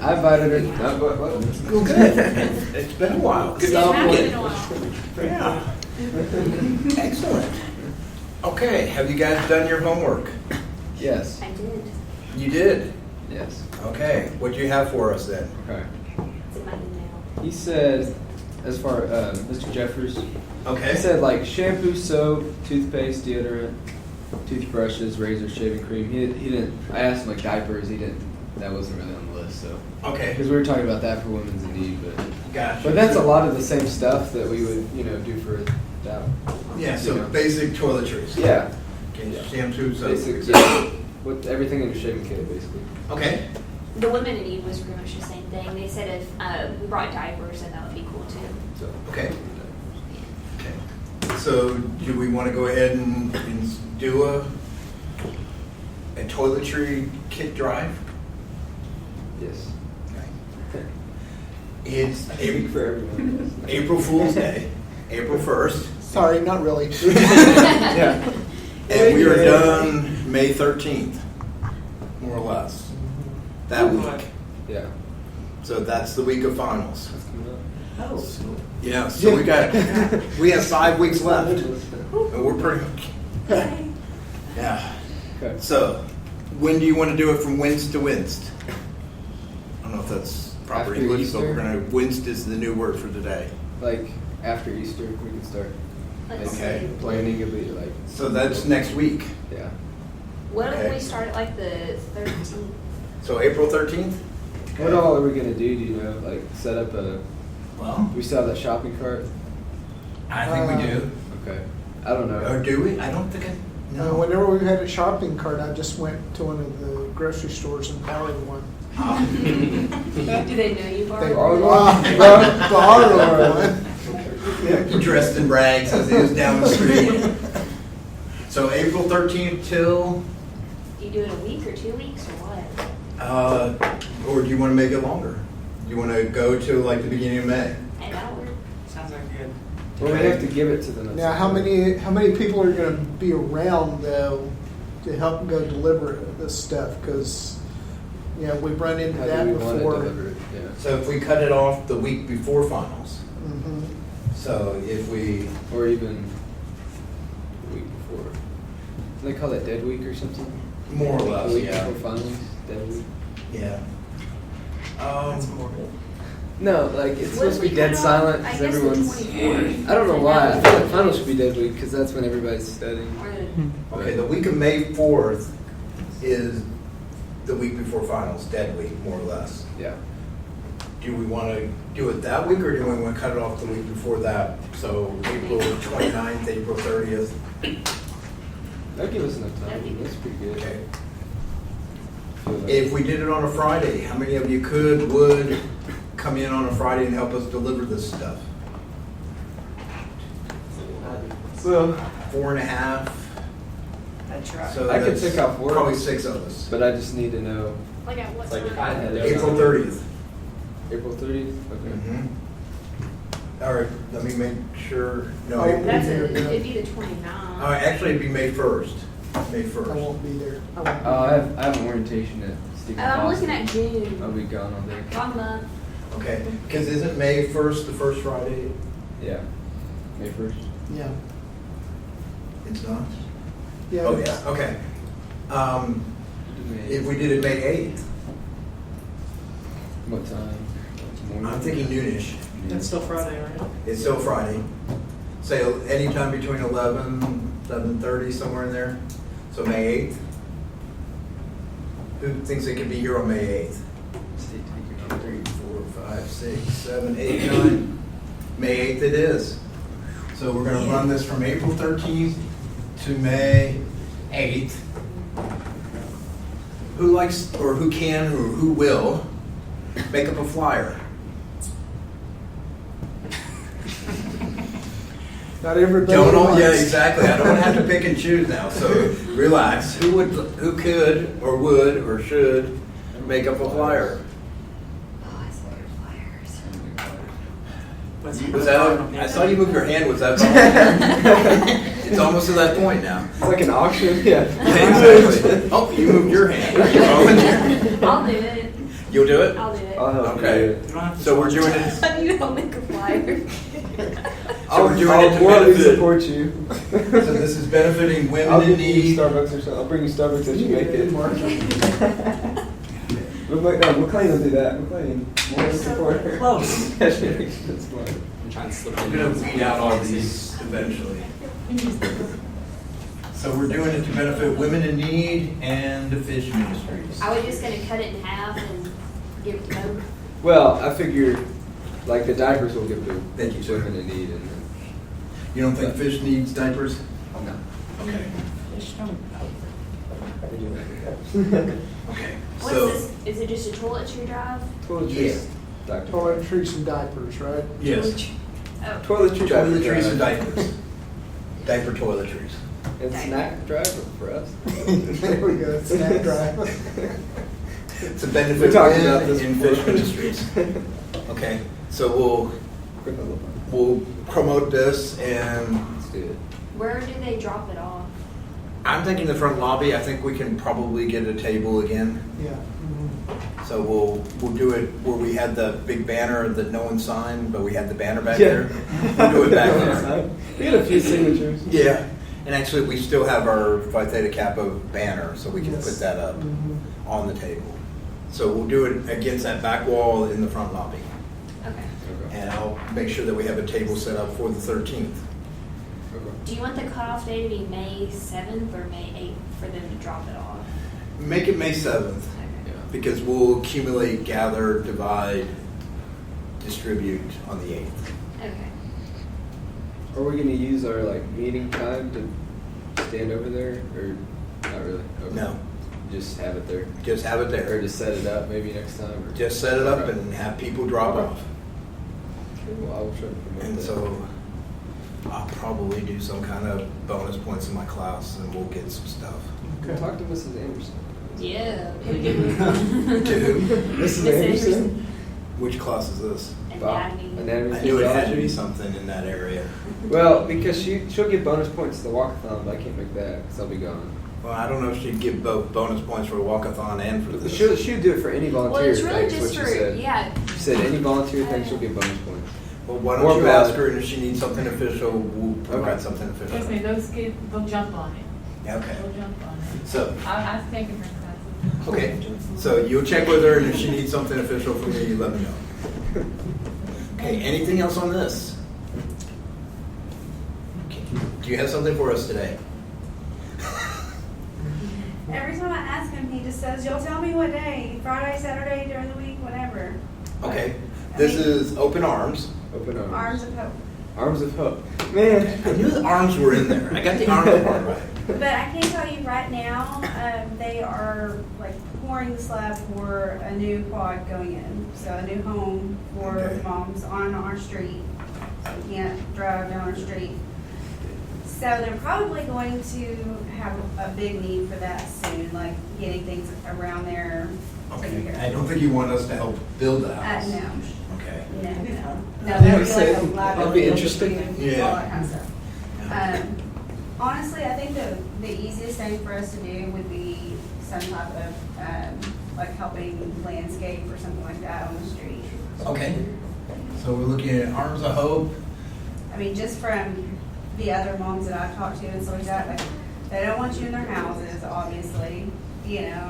I invited her. No, but, Well, good. It's been a while. Good It has to been a while. Yeah. Excellent. Okay, have you guys done your homework? yes. I did. You did? Yes. Okay, what do you have for us then? Okay. It's in my email. He said, as far Mr. Jeffers, Okay. he said like shampoo, soap, toothpaste, deodorant, toothbrushes, razor, shaving cream. He didn't. I asked him like diapers. He didn't. That wasn't really on the list. So Okay. because we were talking about that for women's in need, but Gotcha. that's a lot of the same stuff that we would do for that. Yeah, so you know. basic toiletries. Yeah. Okay, Yeah. shampoo, soap. Basic. Yeah. With everything in your shaving kit, basically. Okay. The women in need was pretty much the same thing. They said if we brought diapers, then that would be cool too. So. Okay. Okay. So do we want to go ahead and do a toiletry kit drive? Yes. Okay. It's Speak for everyone. Yes. April Fool's Day, April 1st. Sorry, not really. Yeah. And we are done May 13th, more or less, that week. Yeah. So that's the week of finals. That's coming up. Oh. Yeah, so we have 5 weeks left, and we're pretty much, yeah. Okay. So, when do you want to do it from Wednesday to Wednesday? I don't know if that's proper After English, so Easter? we're going to, Wednesday is the new word for today. Like after Easter, we can start Let's Okay. see. planning. It'll be like So that's next week. yeah. What if Okay. we start at like the 13th? So April 13th? What all are we gonna do? Do you know? Like set up a? Well, Do we still have that shopping cart? I think we do. Okay. I don't know. Or do we? I don't think no. Whenever we had a shopping cart, I just went to one of the grocery stores and borrowed one. Do they know you They borrowed? borrowed one. He dressed in rags as he was down the street. So April 13th till, You do it a week or 2 weeks or what? or do you want to make it longer? Do you want to go to like the beginning of May? An hour? Sounds like good. Well, we have to give it to them. Now, how many people are going to be around though to help go deliver this stuff? Because we've run into How that do we want to before. deliver it? Yeah. So if we cut it off the week before finals, Mhm. so if we, Or even the week before. Do they call it Dead Week or something? more or The less, week yeah. before finals, Dead Week. Yeah. That's morbid. No, like it's supposed to be Would we dead cut off- silent I because guess the everyone's. 24th. I don't know So why. that I would feel be like finals should be Dead Week because that's when everybody's studying. Or Okay, the week of May 4th is the week before finals, dead week, more or less. Yeah. Do we want to do it that week, or do we want to cut it off the week before that? So April 29th, April 30th? That'd give us enough That'd be time. good. That's pretty good. Okay. Feel like- If we did it on a Friday, how many of you would come in on a Friday and help us deliver this stuff? Well, 4.5. I tried. So I could that's take off work. Probably 6 of us. but I just need to know like at what It's like time? if I had it. April 30th. April 30th. Okay. All right, let me make sure. No, Oh, April. That's There a, we go. it'd be the 29th. Actually, it'd be May 1st. May I 1st. won't be there. I won't be Oh, I there. have an orientation at Stephen I'm looking at June. I'll be gone all day. Wrong month. Okay, because isn't May 1st the first Friday? Yeah. May 1st. Yeah. It's not? Yeah. Oh, yeah, okay. If we did it May 8th, What time? Morning? I'm thinking noonish. That's still Friday, right? It's still Friday. Say anytime between 11:30, somewhere in there. So May 8th. Who thinks they could be here on May 8th? 1, 2, 3, 4, 5, 6, 7, 8, 9. May 8th it is. So we're going to run this from April 13th to May 8th. Who likes, or who can, or who will make up a flyer? Not everybody. Don't all, yeah, wants. exactly. I don't want to have to pick and choose now. So relax. Who could, or would, or should make up a flyer? Oh, I saw your flyers. Was that? I saw you move your hand. Was that? It's almost to that point now. It's like an auction. Yeah. Yeah, exactly. Oh, you moved your hand. I'll do it. You'll do it? I'll do it. I'll help Okay. you. You don't have to So we're doing sponsor it. You don't make a flyer. So we're doing it to morally benefit. support you. So this is benefiting I'll women in give you need. Starbucks or something. I'll bring you Starbucks as you make it. No, McLean will do that. McLean, moral supporter. Close. That's smart. I'm trying to slip I'm in. gonna be out all these eventually. So we're doing it to benefit women in need and the fish ministries. I was just gonna cut it in half and give it to both. Well, I figure, like the diapers will give to Thank you, sir. women in need, and You don't think fish needs diapers? no, Okay. they do that. Okay. What's So, this? Is it just a toiletry drive? Toiletries, diaper. Toiletries and diapers, right? yes, Oh. Toiletry, diaper toiletries and drive. diapers. Diaper toiletries. And snack drive for us. There we go, snack drive. To benefit We talked about women this in before. fish ministries. Okay, so we'll promote this and Let's do it. Where do they drop it off? I'm thinking the front lobby, I think we can probably get a table again. Yeah. So we'll do it where we had the big banner that no one signed, but we had the banner back Yeah. there. We'll do it back there. We had a few signatures. Yeah, and actually, we still have our Phi Theta Kappa banner, so we can Yes. put that up Mhm. on the table. So we'll do it against that back wall in the front lobby. Okay. And I'll make sure that we have a table set up for the 13th. Do you want the cutoff day to be May 7th or May 8th for them to drop it off? Make it May 7th, Okay. because we'll accumulate, gather, divide, distribute on the 8th. Okay. Are we gonna use our like meeting time to stand over there, or not really? Okay. No, Just have it there, just have it or there. just set it up maybe next time. Or Just set it up Okay. and have people drop Okay. off. Cool. I will try to promote And that. so I'll probably do some kind of bonus points in my class and we'll get some stuff. We'll talk to Mrs. Anderson. Yeah. To who? Mrs. Miss Anderson. Which class is this? Anatomy. Anatomy. I knew it had to physiology. be something in that area. Well, because she'll get bonus points to the walkathon, but I can't make that because I'll be gone. Well, I don't know if she'd give both bonus points for walkathon and for this. She'll do it for any volunteer. Well, it's really thing, is just what for, she said. yeah. She said any volunteer thing she'll get bonus points. Well, why Or don't you blood. ask her, and if she needs something official, we'll provide Okay. something Trust me, official. those kids, they'll jump on it. Yeah, okay. They'll jump on it. So, I've taken her classes. okay, so you'll check with her, and if she needs something official from me, you let me know. Okay, anything else on this? Okay. Do you have something for us today? Every time I ask him, he just says, "You'll tell me what day, Friday, Saturday, during the week, whatever." Okay, this is Open Arms. Open arms. Arms of hope. Arms of hope. Man. I knew the arms were in there. I got the arms part right. But I can tell you right now, they are like pouring the slab for a new quad going in. So a new home for Okay. moms on our street. So you can't drive down our street. So they're probably going to have a big need for that soon, like getting things around there. taken Okay, care I of. don't think you want us to help build the house. No. Okay. No, no. No, Yeah, that'd be so like a that'd be liability, interesting. and Yeah. all that kind of stuff. Honestly, I think the easiest thing for us to do would be some type of, like helping landscape or something like that on the street. Okay. So we're looking at Arms of Hope. I mean, just from the other moms that I've talked to and stuff like that, like, they don't want you in their houses, obviously, you know.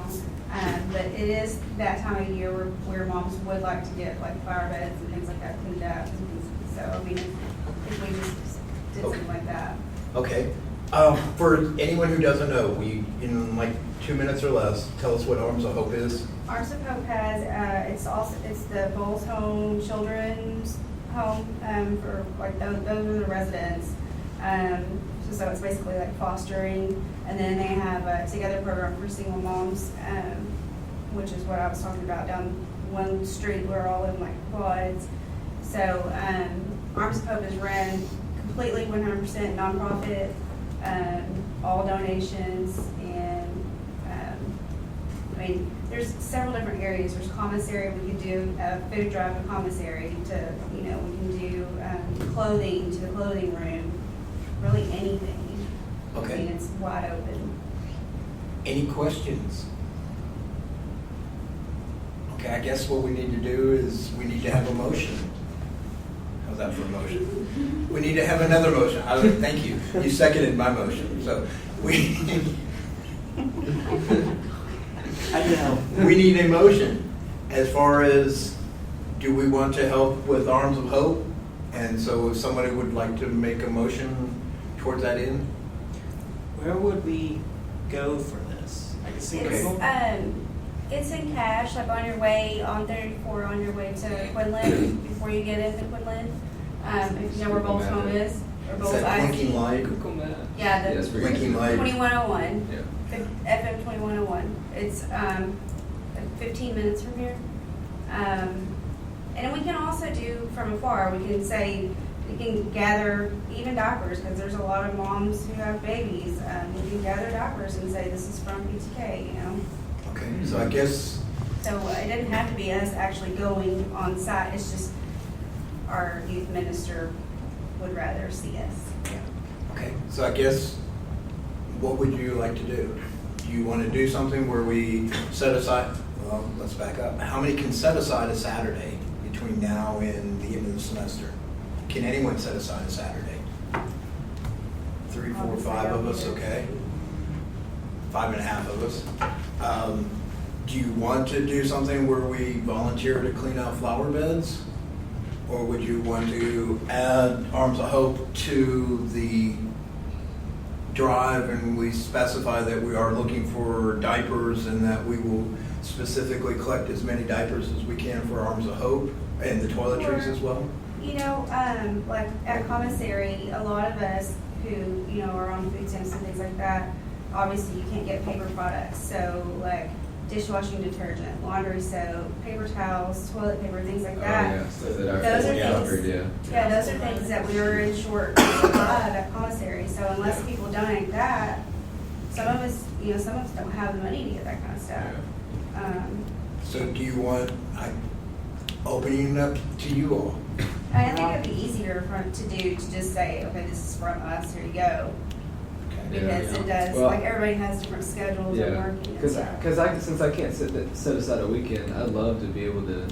But it is that time of year where moms would like to get like flower beds and things like that cleaned up. And things. So, I mean, if we just did something like that. Okay. For anyone who doesn't know, we, in like 2 minutes or less, tell us what Arms of Hope is. Arms of Hope has, it's the Bowles Home Children's Home, for like those are the residents. So it's basically like fostering, and then they have a Together program for single moms, which is what I was talking about down one street. We're all in like quads. So Arms of Hope is run completely 100% nonprofit, all donations, and I mean, there's several different areas. There's commissary. We could do a food drive and commissary to, you know, we can do clothing to the clothing room. Really anything. Okay. I mean, it's wide open. Any questions? Okay. Okay, I guess what we need to do is we need to have a motion. How's that for a motion? We need to have another motion. Thank you. You seconded my motion. So we I know. we need a motion as far as, do we want to help with Arms of Hope? And so if somebody would like to make a motion towards that end? Where would we go for this? I can see Okay. It's in Cache, like on your way, on 34, on your way to Quinlan, before you get into Quinlan. If you know where Bowles Home is, or Is Bowles that IC. blinking light? Google Maps. Yeah, the Yes, we're Blinking gonna- light. 2101. Yeah. FM 2101. It's 15 minutes from here. And we can also do from afar. We can say, we can gather even diapers, because there's a lot of moms who have babies. We can gather diapers and say, this is from PTK, you know? Okay, so I guess, So it doesn't have to be us actually going on site. It's just our youth minister would rather see us. okay, so I guess, what would you like to do? Do you want to do something where we set aside, well, let's back up. How many can set aside a Saturday between now and the end of the semester? Can anyone set aside a Saturday? 3, 4, 5 of us, okay? 5.5 of us. Do you want to do something where we volunteer to clean out flower beds? Or would you want to add Arms of Hope to the drive, and we specify that we are looking for diapers and that we will specifically collect as many diapers as we can for Arms of Hope and the toiletries as well? You know, like at commissary, a lot of us who, you know, are on food stamps and things like that, obviously you can't get paper products. So like dishwashing detergent, laundry soap, paper towels, toilet paper, things like Oh, that. yeah, stuff that Those are I things- covered, yeah. Yeah, those are things that we are in short supply of at commissary. So unless people donate that, some of us, you know, some of us don't have the money to get that kind of stuff. So do you want, opening it up to you all? I think it'd be easier to do, to just say, okay, this is from us, here you go. Okay. Because it does, Well- like everybody has different schedules and Yeah, working and because stuff. since I can't set aside a weekend, I'd love to be able to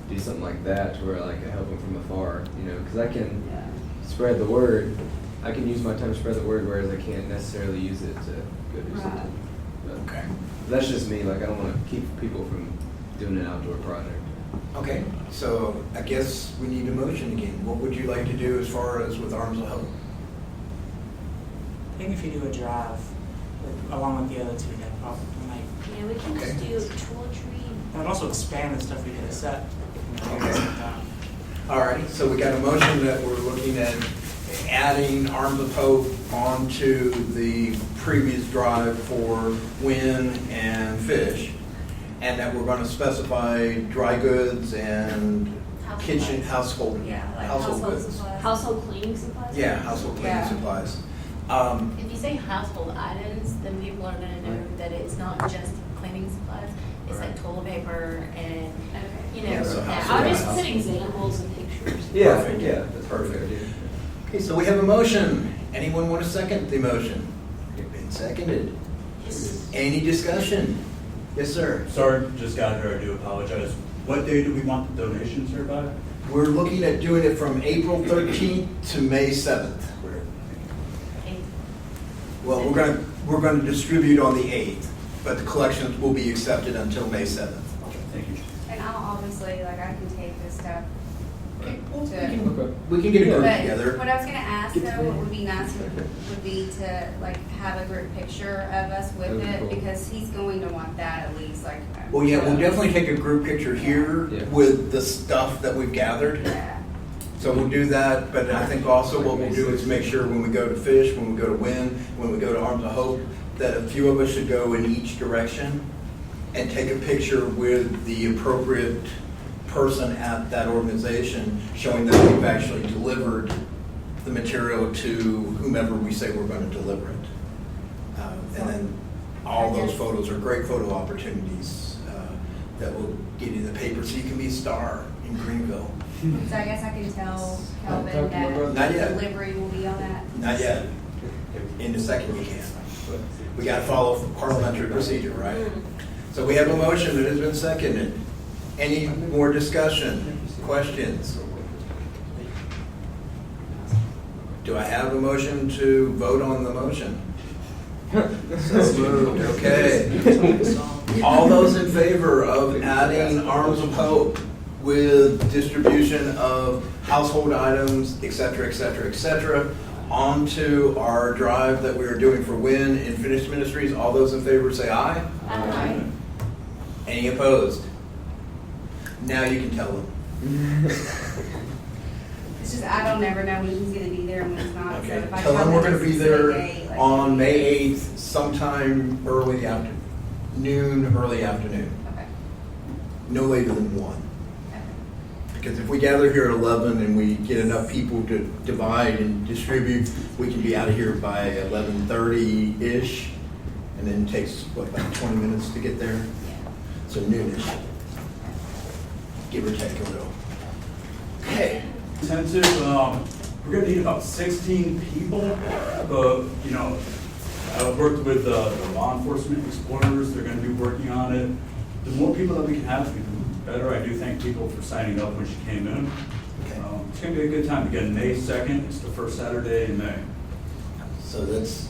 do something like that to where like I help them from afar, you know, because I can Yeah. spread the word. I can use my time to spread the word, whereas I can't necessarily use it to go do Right. something. But Okay. that's just me. Like I don't want to keep people from doing an outdoor project. Okay, so I guess we need a motion again. What would you like to do as far as with Arms of Hope? I think if you do a drive, along with the other two, that probably might, Yeah, we can just Okay. do toiletry. that would also expand the stuff we could set. You know, at the same time. All right, so we got a motion that we're looking at adding Arms of Hope onto the previous drive for Win and Fish, and that we're going to specify dry goods and Household kitchen, supplies. household, Yeah, like household goods. supplies. Household cleaning supplies? Yeah, household cleaning Yeah. supplies. If you say household items, then people are gonna know that it's not just cleaning supplies. It's like toilet paper and, you know, Yeah, so that. household I'll just items. put examples and pictures. Perfect. Yeah, that's Perfect. perfect. Okay, so we have a motion. Anyone want to second the motion? It's been seconded. Any discussion? Yes, sir. Sorry, just got here, I do apologize. What day do we want the donations here by? We're looking at doing it from April 13th to May 7th. Well, we're going to distribute on the 8th, but the collections will be accepted until May 7th. Thank you. And I'll obviously, like, I can take this stuff to. Okay. We can get a group But together. what I was gonna ask though, what would be nice would be to like have a group picture of us with That'd be it, cool. because he's going to want that at least, like. Well, yeah, we'll definitely take a group picture here Yeah. with the stuff that we've gathered. Yeah. So we'll do that, but I think also what we'll do is make sure when we go to Fish, when we go to Win, when we go to Arms of Hope, that a few of us should go in each direction and take a picture with the appropriate person at that organization, showing that we've actually delivered the material to whomever we say we're going to deliver it. And then all those photos are great photo opportunities that will get you the paper so you can be a star in Greenville. So I guess I can tell Talk to Kelvin my brother. Not that yet. delivery will be on that. Not yet. In a second you can. We got to follow parliamentary procedure, right? So we have a motion that has been seconded. Any more discussion, questions? Do I have a motion to vote on the motion? So moved, okay. All those in favor of adding Arms of Hope with distribution of household items, et cetera, onto our drive that we are doing for Win and Finished Ministries, all those in favor say aye. Aye. Any opposed? Now you can tell them. It's just, I don't never know when he's gonna be there and when he's not. So Okay, if I tell them we're gonna be there like, on May 8th, sometime early afternoon, early afternoon. Okay. No later than 1. Okay. Because if we gather here at 11 and we get enough people to divide and distribute, we can be out of here by 11:30-ish. And then it takes, what, about 20 minutes to get there? Yeah. So noonish. Give or take a little. Okay. Intensive, we're gonna need about 16 people, you know, I've worked with the law enforcement explorers, they're gonna be working on it. The more people that we can have, the better. I do thank people for signing up when she came in. Okay. It's gonna be a good time. Again, May 2nd, it's the first Saturday in May. So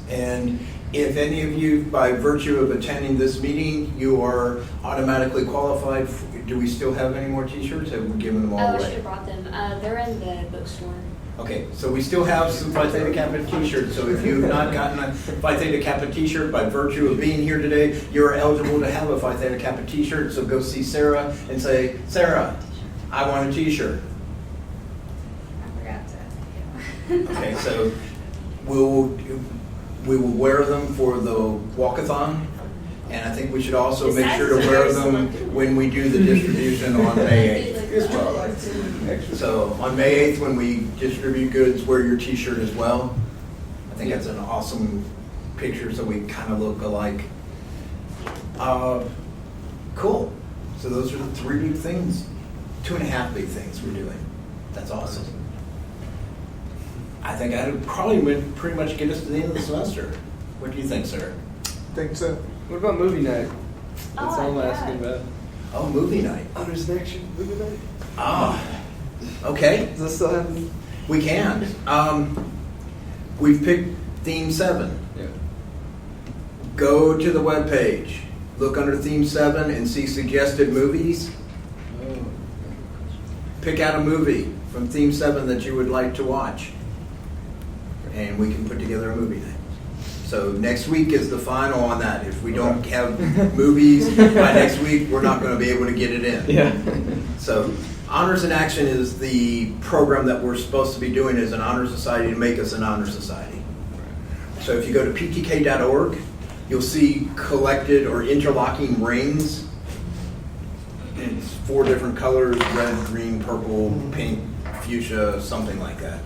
and if any of you, by virtue of attending this meeting, you are automatically qualified, do we still have any more t-shirts? Have we given them all Oh, I away? should have brought them. They're in the bookstore. Okay, so we still have some Phi Theta Kappa t-shirts, so if you've not gotten a Phi Theta Kappa t-shirt by virtue of being here today, you're eligible to have a Phi Theta Kappa t-shirt, so go see Sarah and say, Sarah, I want a t-shirt. I forgot to. Okay, so we will wear them for the walkathon, and I think we should also make sure to wear them when we do the distribution on May 8th as well. So on May 8th, when we distribute goods, wear your t-shirt as well. I think that's an awesome picture, so we kind of look alike. Cool. So those are the 3 big things, 2.5 big things we're doing. That's awesome. I think that'd probably pretty much get us to the end of the semester. What do you think, sir? Think so. What about movie night? That's Oh, all I'm yeah. asking about. Oh, movie night. Oh, there's an action movie night? Ah, okay. Does that still happen? We can. We've picked theme 7. Yeah. Go to the webpage, look under theme 7 and see suggested movies. Oh. Pick out a movie from theme 7 that you would like to watch. And we can put together a movie night. So next week is the final on that. If we don't have movies by next week, we're not going to be able to get it in. Yeah. So Honors in Action is the program that we're supposed to be doing as an honor society to make us an honor society. So if you go to ptk.org, you'll see collected or interlocking rings. It's 4 different colors: red, green, purple, pink, fuchsia, something like that.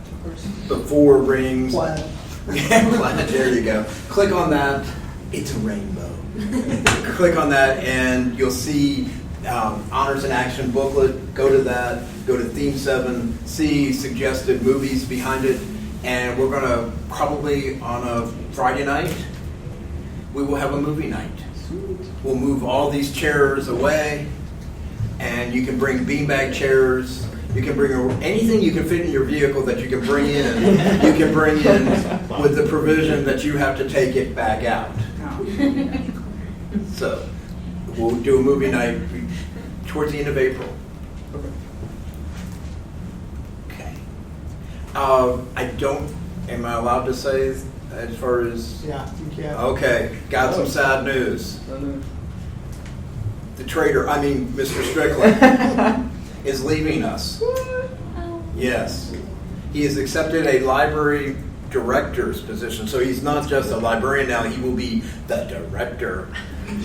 The 4 rings. Plaid. Plaid, there you go. Click on that. It's a rainbow. Click on that and you'll see Honors in Action booklet. Go to that. Go to theme 7. See suggested movies behind it. And we're going to probably on a Friday night, we will have a movie night. We'll move all these chairs away and you can bring beanbag chairs. You can bring anything you can fit in your vehicle that you can bring in. You can bring in with the provision that you have to take it back out. So we'll do a movie night towards the end of April. Okay. Am I allowed to say as far as? Yeah, you can. Okay, got some sad news. Oh, no. The Mr. Strickland is leaving us. Yes. He has accepted a library director's position. So he's not just a librarian now, he will be the director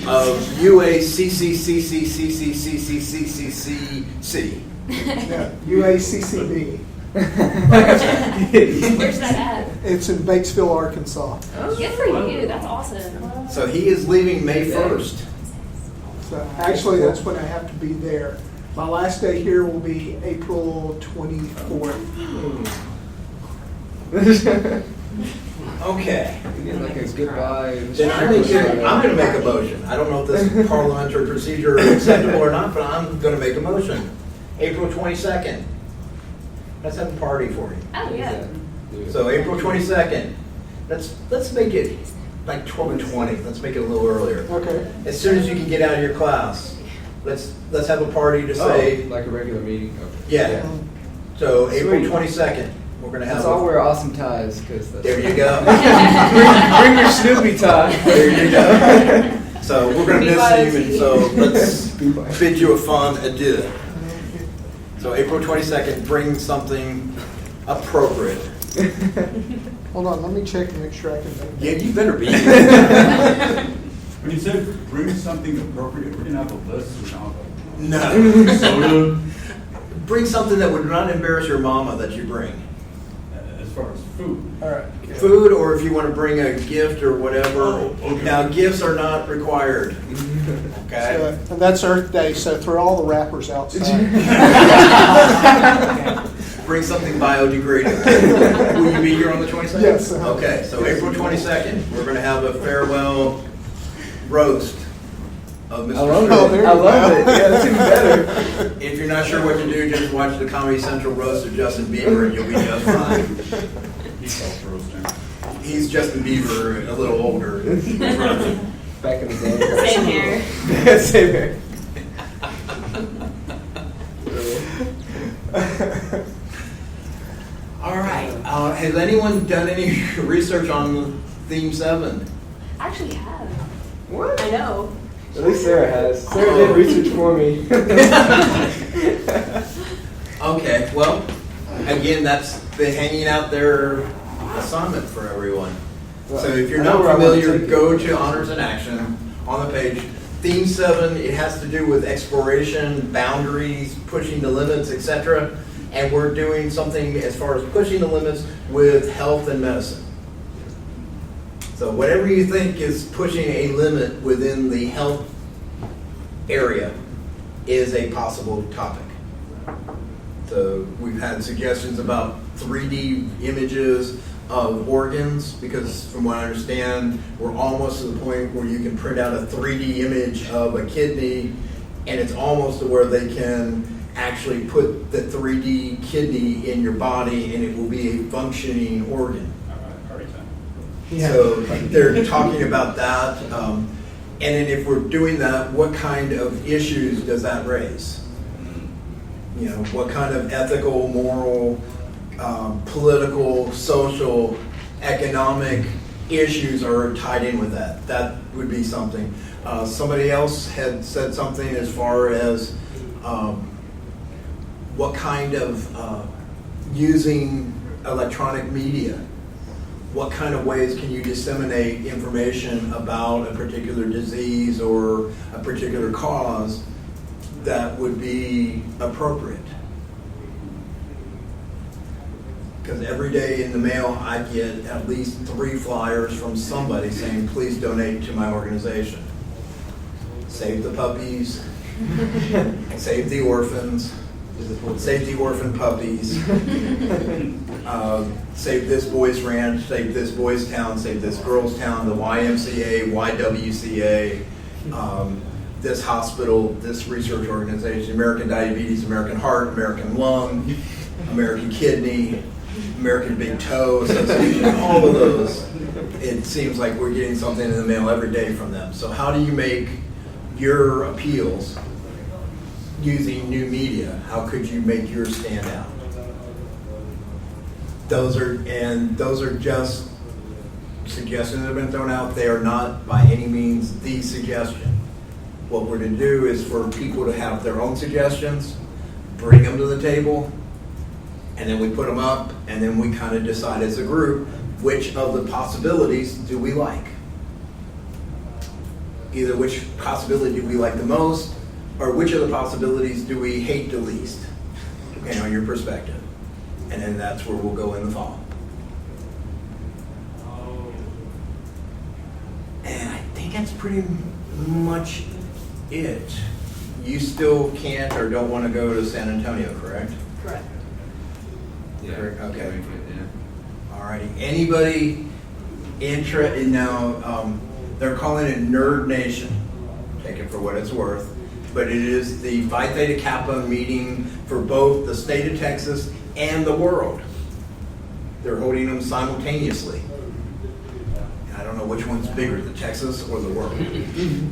of UACCCCCCCCCCC. Yeah, UACCB. Where's that at? It's in Batesville, Arkansas. Good for you. That's awesome. So he is leaving May 1st. So actually, that's when I have to be there. My last day here will be April 24th. Okay. We get like a goodbye. Then I'm gonna make a motion. I don't know if this is parliamentary procedure is acceptable or not, but I'm gonna make a motion. April 22nd. Let's have a party for you. Oh, yeah. So April 22nd. Let's make it like 12:20. Let's make it a little earlier. Okay. As soon as you can get out of your class, let's have a party to say, Like a regular meeting? Okay. yeah. So April Sweet. 22nd, we're gonna have. Let's all wear awesome ties, because that's... There you go. Bring your Snoopy tie. There you go. So we're gonna miss you, and so let's bid you a fond adieu. So April 22nd, bring something appropriate. Hold on, let me check and make sure I can make Yeah, it. you better be. When you said bring something appropriate, we're gonna have a list, we're gonna have No. a soda, Bring something that would not embarrass your mama that you bring. as far as food. All right. Food, or if you want to bring a gift or whatever. Oh, okay. Now, gifts are not required. Okay? So, and that's Earth Day, so throw all the wrappers outside. Bring something biodegradable. Will you be here on the 22nd? Yes. Okay, so April 22nd, we're going to have a farewell roast of Mr. I love Oh, it. there I you love go. it. Yeah, that's even better. If you're not sure what to do, just watch the Comedy Central roast of Justin Bieber and you'll be just fine. He's self-roasting. He's Justin Bieber, a little older. Back in the day. Same here. Yeah, same here. All right. Has anyone done any research on Theme 7? I actually have. What? I know. At least Sarah has. Sarah did research for me. Okay, well, again, that's the hanging out there assignment for everyone. So if you're I know not where I wanna familiar, take it. go to Honors in Action on the page. Theme 7, it has to do with exploration, boundaries, pushing the limits, etc. And we're doing something as far as pushing the limits with health and medicine. So whatever you think is pushing a limit within the health area is a possible topic. So we've had suggestions about 3D images of organs, because from what I understand, we're almost to the point where you can print out a 3D image of a kidney, and it's almost to where they can actually put the 3D kidney in your body and it will be a functioning organ. All right, party time. So they're talking about that. And then if we're doing that, what kind of issues does that raise? You know, what kind of ethical, moral, political, social, economic issues are tied in with that? That would be something. Somebody else had said something as far as what kind of using electronic media. What kind of ways can you disseminate information about a particular disease or a particular cause that would be appropriate? Because every day in the mail I get at least 3 flyers from somebody saying, please donate to my organization. Save the puppies, save the orphans, save the orphan puppies, save this boy's ranch, save this boy's town, save this girl's town, the YMCA, YWCA, this hospital, this research organization, American Diabetes, American Heart, American Lung, American Kidney, American Big Toe Association, all of those. It seems like we're getting something in the mail every day from them. So how do you make your appeals using new media? How could you make yours stand out? Those are just suggestions that have been thrown out. They are not by any means the suggestion. What we're to do is for people to have their own suggestions, bring them to the table, and then we put them up, and then we kind of decide as a group which of the possibilities do we like. Either which possibility do we like the most, or which of the possibilities do we hate the least, depending on your perspective. And then that's where we'll go in the fall. And I think that's pretty much it. You still can't or don't want to go to San Antonio, correct? Correct. Yeah. Okay. Yeah. All righty. Anybody They're calling it Nerd Nation. Take it for what it's worth. But it is the Phi Theta Kappa meeting for both the state of Texas and the world. They're holding them simultaneously. I don't know which one's bigger, the Texas or the world.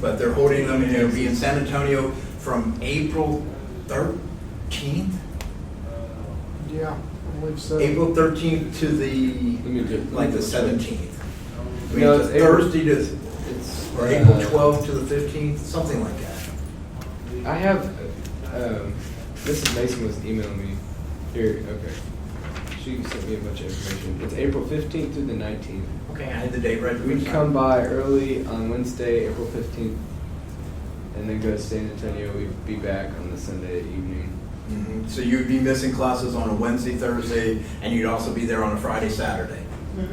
But they're holding them, and it'll be in San Antonio from April 13th. Yeah, I believe so. April 13th to the 17th. No, it's April- Thursday to, or April 12th to the 15th, something like that. I have, Mrs. Mason was emailing me. Here, okay. She sent me a bunch of information. It's April 15th through the 19th. Okay, I had the date right. We'd come by early on Wednesday, April 15th, and then go to San Antonio. We'd be back on the Sunday evening. Mhm. So you'd be missing classes on a Wednesday, Thursday, and you'd also be there on a Friday, Saturday.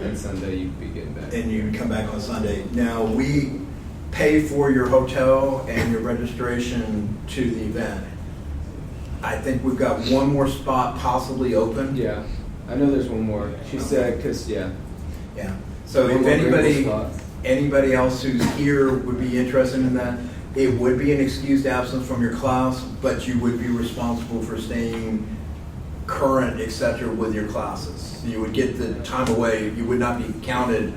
And Sunday you'd be getting back. And you'd come back on Sunday. Now, we pay for your hotel and your registration to the event. I think we've got one more spot possibly open. Yeah, I know there's one more. She said, because, yeah. Yeah. So One if more anybody, spot. anybody else who's here would be interested in that, it would be an excused absence from your class, but you would be responsible for staying current, et cetera, with your classes. You would get the time away. You would not be counted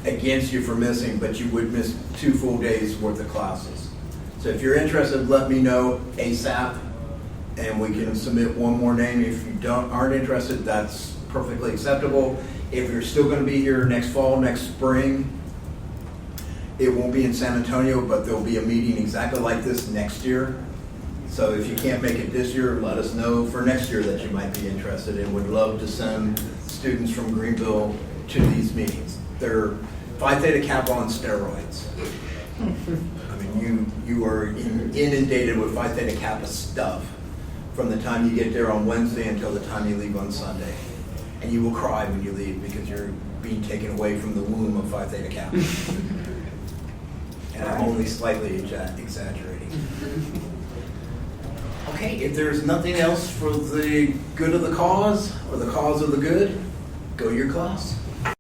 against you for missing, but you would miss 2 full days worth of classes. So if you're interested, let me know ASAP, and we can submit one more name. If you aren't interested, that's perfectly acceptable. If you're still going to be here next fall, next spring, it won't be in San Antonio, but there'll be a meeting exactly like this next year. So if you can't make it this year, let us know for next year that you might be interested, and would love to send students from Greenville to these meetings. They're Phi Theta Kappa on steroids. I mean, you are inundated with Phi Theta Kappa stuff from the time you get there on Wednesday until the time you leave on Sunday. And you will cry when you leave because you're being taken away from the womb of Phi Theta Kappa. And I'm only slightly exaggerating. Okay, if there's nothing else for the good of the cause or the cause of the good, go to your class.